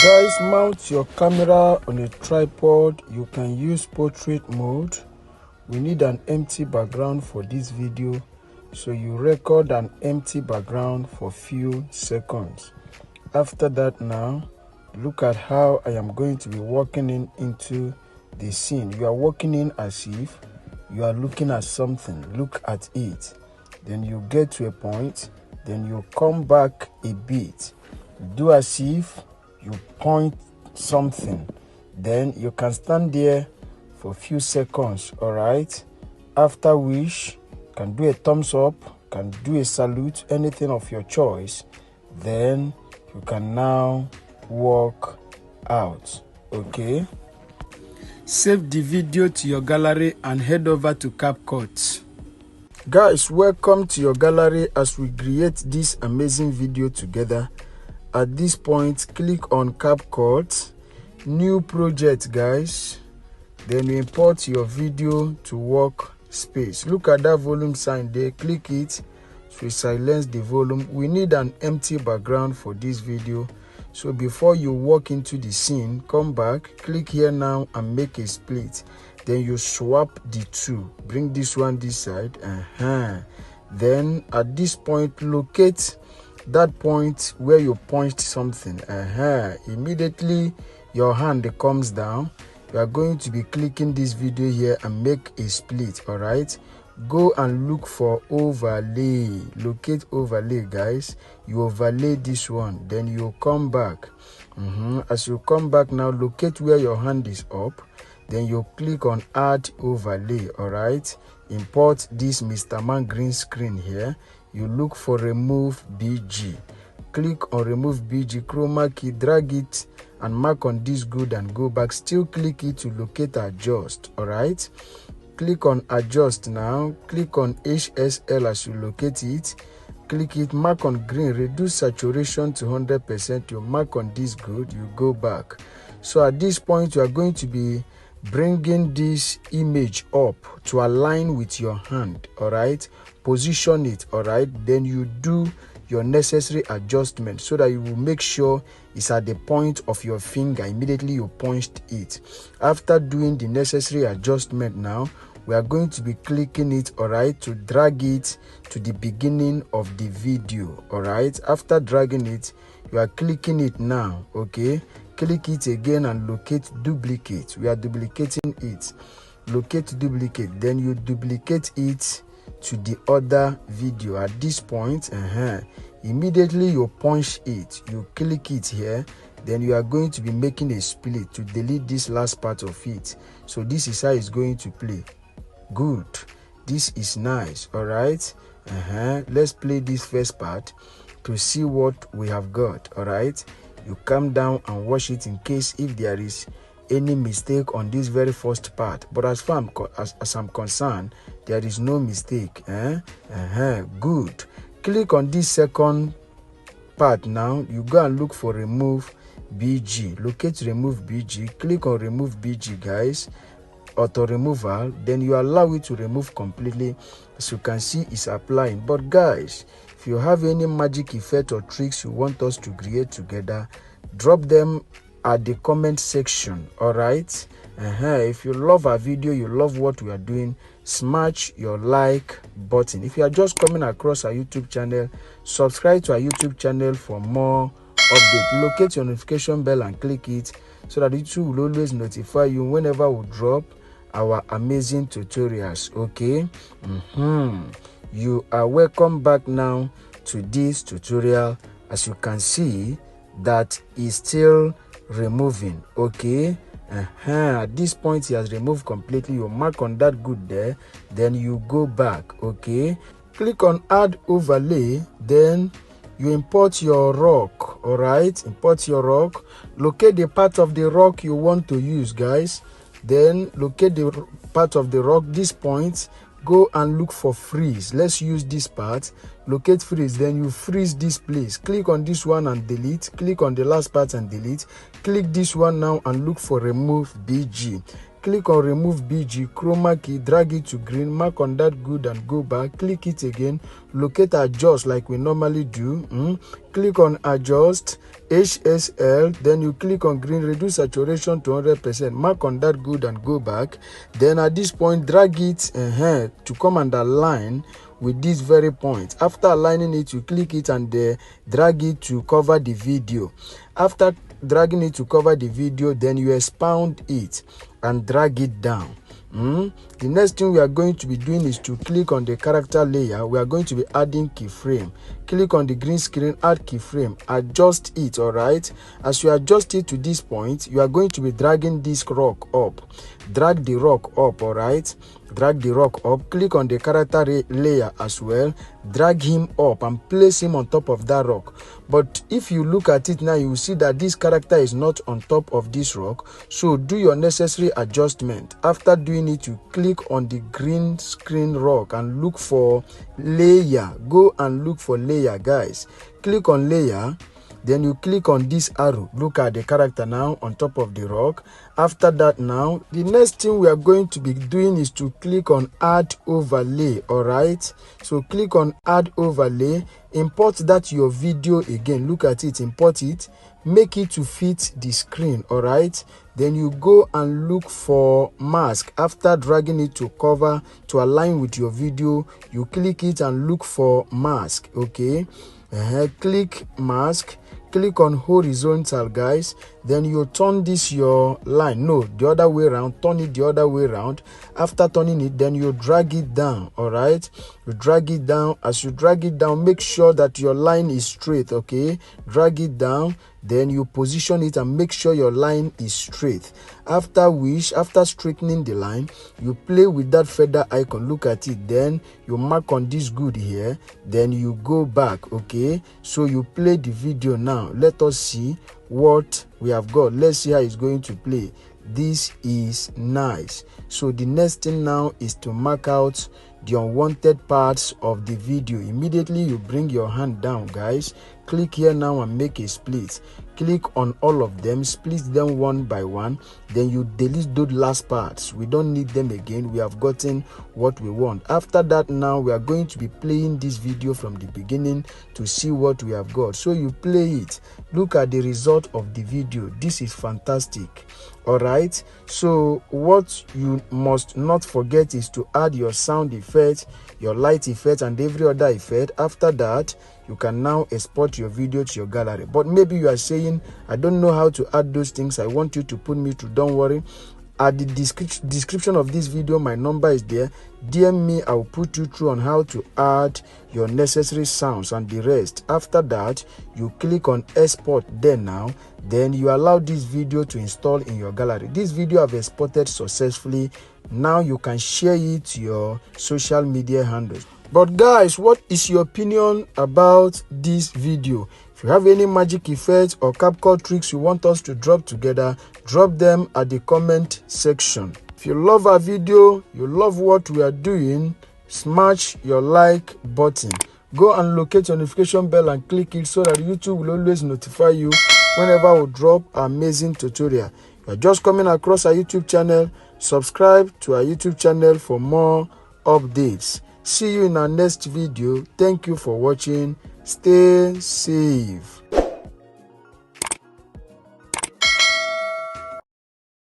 Guys, mount your camera on a tripod. You can use portrait mode. We need an empty background for this video, so you record an empty background for few seconds. After that, now look at how I am going to be walking into the scene. You are walking in as if you are looking at something. Look at it. Then you get to a point, then you come back a bit. Do as if you point something. Then you can stand there for a few seconds, all right? After which, you can do a thumbs up, can do a salute, anything of your choice. Then you can now walk out, okay? Save the video to your gallery and head over to CapCut. Guys, welcome to your gallery as we create this amazing video together. At this point, click on CapCut, new project, guys. Then you import your video to workspace. Look at that volume sign there, click it to silence the volume. We need an empty background for this video. So before you walk into the scene, come back, click here now and make a split. Then you swap the two, bring this one this side. Then at this point, locate that point where you punched something. Immediately your hand comes down. You are going to be clicking this video here and make a split. All right, go and look for overlay. Locate overlay, guys. You overlay this one, then you come back. As you come back now, locate where your hand is up, then you click on add overlay. All right, import this Mr. Man green screen here. You look for remove BG, click on remove BG, chroma key, drag it and mark on this good and go back. Still click it to locate adjust. All right, click on adjust now, click on HSL as you locate it, click it, mark on green, reduce saturation to 100%. You mark on this good, you go back. So at this point you are going to be bringing this image up to align with your hand. All right, position it. All right, then you do your necessary adjustment so that you will make sure it's at the point of your finger immediately you punched it. After doing the necessary adjustment, now we are going to be clicking it, all right, to drag it to the beginning of the video. All right, after dragging it, you are clicking it now. Okay, click it again and locate duplicate. We are duplicating it. Locate duplicate, then you duplicate it to the other video. At this point, immediately you punch it, you click it here, then you are going to be making a split to delete this last part of it. So this is how it's going to play. Good, this is nice. All right, let's play this first part to see what we have got. All right, you come down and watch it in case if there is any mistake on this very first part, but as far as I'm concerned, there is no mistake. Good, click on this second part. Now you go and look for remove BG, locate remove BG, click on remove BG, guys, auto removal, then you allow it to remove completely. As you can see, it's applying. But guys, if you have any magic effect or tricks you want us to create together, drop them at the comment section. All right, if you love our video, you love what we are doing, smash your like button. If you are just coming across our YouTube channel, subscribe to our YouTube channel for more updates. Locate your notification bell and click it so that YouTube will always notify you whenever we drop our amazing tutorials. Okay, you are welcome back now to this tutorial. As you can see, that is still removing. Okay, at this point he has removed completely. You mark on that good there, then you go back. Okay, click on add overlay, then you import your rock. All right, import your rock, locate the part of the rock you want to use, guys. Then locate the part of the rock, this point, go and look for freeze. Let's use this part, locate freeze, then you freeze this place. Click on this one and delete, click on the last part and delete, click this one now and look for remove BG. click on remove BG, chroma key, drag it to green, mark on that good and go back, click it again, locate adjust like we normally do, click on adjust, HSL, then you click on green, reduce saturation to 100%, mark on that good and go back. Then at this point, drag it to come and align with this very point. After aligning it, you click it and drag it to cover the video. After dragging it to cover the video, then you expound it and drag it down. The next thing we are going to be doing is to click on the character layer. We are going to be adding keyframe. Click on the green screen, add keyframe, adjust it. All right, as you adjust it to this point, you are going to be dragging this rock up. Drag the rock up. All right, drag the rock up. Click on the character layer as well, drag him up and place him on top of that rock. But if you look at it now, you will see that this character is not on top of this rock, so do your necessary adjustment. After doing it, you click on the green screen rock and look for layer. Go and look for layer, guys. Click on layer, then you click on this arrow. Look at the character now on top of the rock. After that, now the next thing we are going to be doing is to click on add overlay. All right, so click on add overlay, import that your video again. Look at it, import it, make it to fit the screen. All right, then you go and look for mask. After dragging it to cover to align with your video, you click it and look for mask. Okay, click mask, click on horizontal, guys. Then you turn this your line, no, the other way around, turn it the other way around. After turning it, then you drag it down. All right, you drag it down. As you drag it down, make sure that your line is straight. Okay, drag it down, then you position it and make sure your line is straight. After which, after straightening the line, you play with that feather icon. Look at it, then you mark on this good here, then you go back. Okay, so you play the video now. Let us see what we have got. Let's see how it's going to play. This is nice. So the next thing now is to mark out the unwanted parts of the video. Immediately you bring your hand down, guys. Click here now and make a split. Click on all of them, split them one by one, then you delete those last parts. We don't need them again. We have gotten what we want. After that, now we are going to be playing this video from the beginning to see what we have got. So you play it, look at the result of the video. This is fantastic. All right, so what you must not forget is to add your sound effect, your light effect, and every other effect. After that, you can now export your video to your gallery. But maybe you are saying, I don't know how to add those things. I want you to put me through. Don't worry, at the description of this video, my number is there. DM me, I'll put you through on how to add your necessary sounds and the rest. After that, you click on export there now, then you allow this video to install in your gallery. This video I've exported successfully. Now you can share it to your social media handles. But guys, what is your opinion about this video? If you have any magic effects or capcut tricks you want us to drop together, drop them at the comment section. If you love our video, you love what we are doing, smash your like button. Go and locate your notification bell and click it so that YouTube will always notify you whenever we drop an amazing tutorial. If you're just coming across our YouTube channel, subscribe to our YouTube channel for more updates. See you in our next video. Thank you for watching. Stay safe.